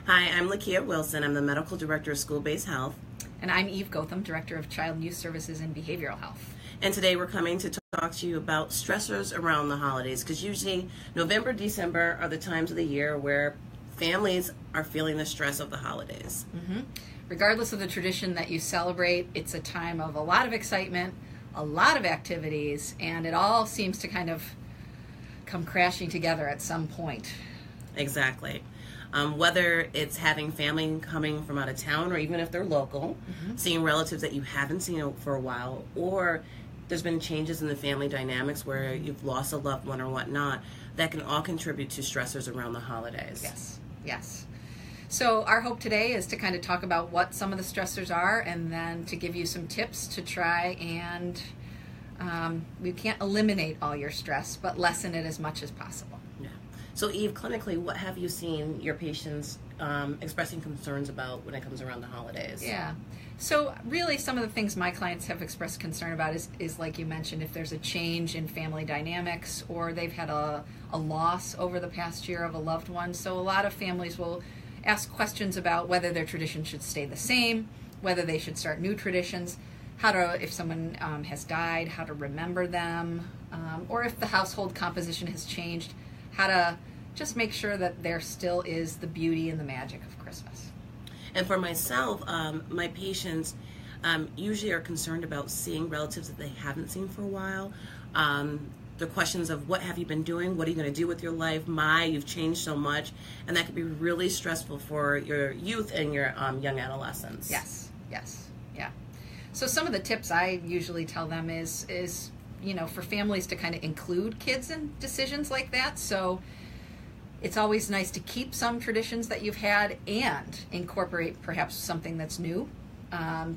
Hi, I'm LeKeyah Wilson. I'm the Medical Director of School-Based Health. And I'm Eve Gotham, Director of Child and Youth Services and Behavioral Health. And today we're coming to talk to you about stressors around the holidays, because usually November, December are the times of the year where families are feeling the stress of the holidays. Mm-hmm. Regardless of the tradition that you celebrate, it's a time of a lot of excitement, a lot of activities, and it all seems to kind of come crashing together at some point. Exactly. Whether it's having family coming from out of town, or even if they're local, seeing relatives that you haven't seen for a while, or there's been changes in the family dynamics where you've lost a loved one or whatnot, that can all contribute to stressors around the holidays. Yes. So our hope today is to kind of talk about what some of the stressors are, and then to give you some tips to try and, we can't eliminate all your stress, but lessen it as much as possible. So Eve, clinically, what have you seen your patients expressing concerns about when it comes around the holidays? Yeah. So really some of the things my clients have expressed concern about is like you mentioned, if there's a change in family dynamics, or they've had a loss over the past year of a loved one. So a lot of families will ask questions about whether their tradition should stay the same, whether they should start new traditions, if someone has died, how to remember them, or if the household composition has changed, how to just make sure that there still is the beauty and the magic of Christmas. And for myself, my patients usually are concerned about seeing relatives that they haven't seen for a while. The questions of what have you been doing? What are you going to do with your life? You've changed so much. And that could be really stressful for your youth and your young adolescents. Yes. Yeah. So some of the tips I usually tell them is for families to kind of include kids in decisions like that. So it's always nice to keep some traditions that you've had and incorporate perhaps something that's new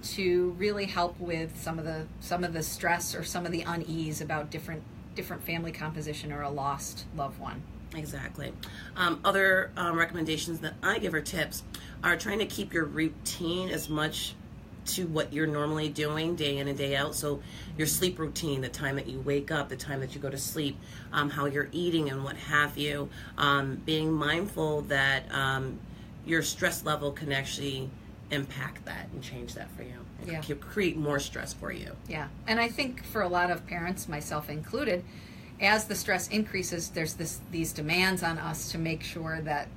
to really help with some of the stress or some of the unease about different family composition or a lost loved one. Exactly. Other recommendations that I give or tips are trying to keep your routine as much to what you're normally doing day in and day out. So your sleep routine, the time that you wake up, the time that you go to sleep, how you're eating and what have you, being mindful that your stress level can actually impact that and change that for you. Yeah. Create more stress for you. Yeah. And I think for a lot of parents, myself included, as the stress increases, there's these demands on us to make sure that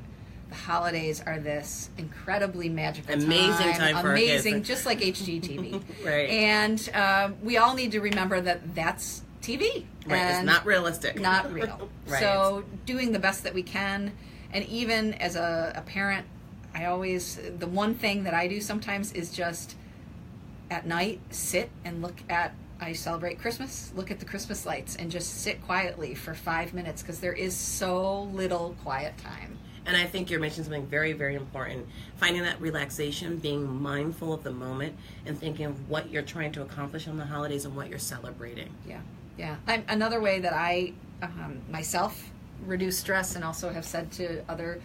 the holidays are this incredibly magical amazing time for amazing, our kids. Just like HGTV. Right. And we all need to remember that that's TV. Right. And it's not realistic. Not real. Right. So doing the best that we can. And even as a parent, the one thing that I do sometimes is just at night sit and I celebrate Christmas, look at the Christmas lights and just sit quietly for 5 minutes, because there is so little quiet time. And I think you're mentioning something very, very important. Finding that relaxation, being mindful of the moment, and thinking of what you're trying to accomplish on the holidays and what you're celebrating. Yeah. Another way that I myself reduce stress and also have said to other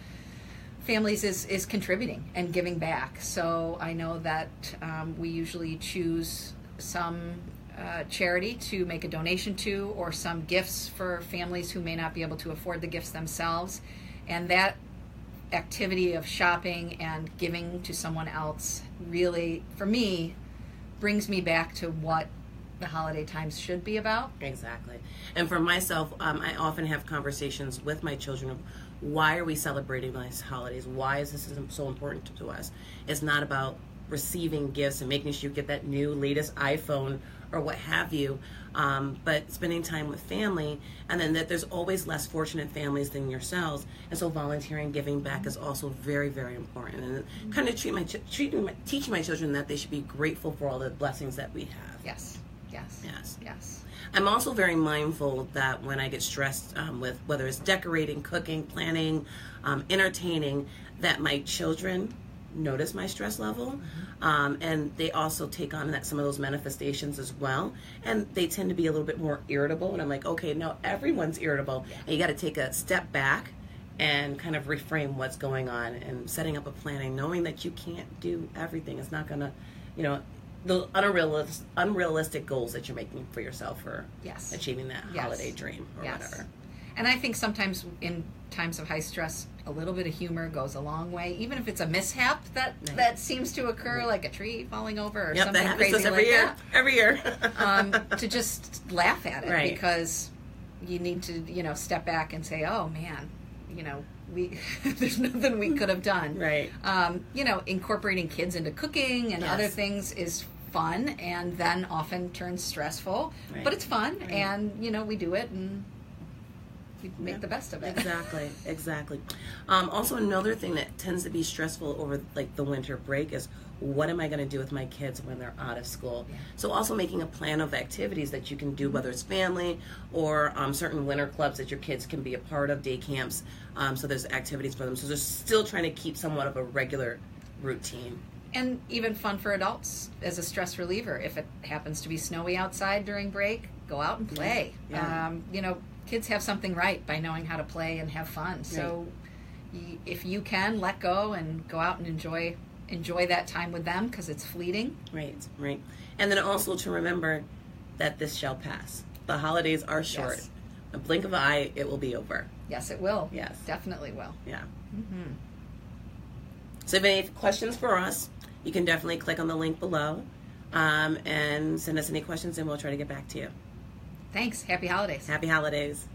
families is contributing and giving back. So I know that we usually choose some charity to make a donation to, or some gifts for families who may not be able to afford the gifts themselves. And that activity of shopping and giving to someone else really, for me, brings me back to what the holiday times should be about. Exactly. And for myself, I often have conversations with my children of why are we celebrating these holidays? Why is this so important to us? It's not about receiving gifts and making sure you get that new latest iPhone or what have you, but spending time with family, and then that there's always less fortunate families than yourselves, and so volunteering, giving back is also very, very important, and kind of teaching my children that they should be grateful for all the blessings that we have. Yes. I'm also very mindful that when I get stressed with whether it's decorating, cooking, planning, entertaining, that my children notice my stress level, and they also take on some of those manifestations as well, and they tend to be a little bit more irritable, and I'm like, okay, now everyone's irritable, and you got to take a step back and kind of reframe what's going on, and setting up a planning, knowing that you can't do everything. It's not gonna, the unrealistic goals that you're making for yourself for achieving that holiday dream or whatever. And I think sometimes in times of high stress, a little bit of humor goes a long way. Even if it's a mishap that seems to occur, like a tree falling over or something crazy like that. Every year. To just laugh at it, because you need to, step back and say, oh man, there's nothing we could have done. Right. Incorporating kids into cooking and other things is fun, and then often turns stressful. Right. But it's fun, and we do it, and we make the best of it. Exactly. Also, another thing that tends to be stressful over like the winter break is, what am I going to do with my kids when they're out of school? Yeah. So also making a plan of activities that you can do, whether it's family or certain winter clubs that your kids can be a part of, day camps. So there's activities for them. So they're still trying to keep somewhat of a regular routine. And even fun for adults as a stress reliever. If it happens to be snowy outside during break, go out and play. Yeah. Kids have something right by knowing how to play and have fun. So if you can, let go and go out and enjoy that time with them, because it's fleeting. Right. And then also to remember that this shall pass. The holidays are short. Yes. A blink of an eye, it will be over. Yes, it will. Yes. Definitely will. Yeah. Mm-hmm. So if you have any questions for us, you can definitely click on the link below and send us any questions, and we'll try to get back to you. Thanks. Happy holidays. Happy holidays.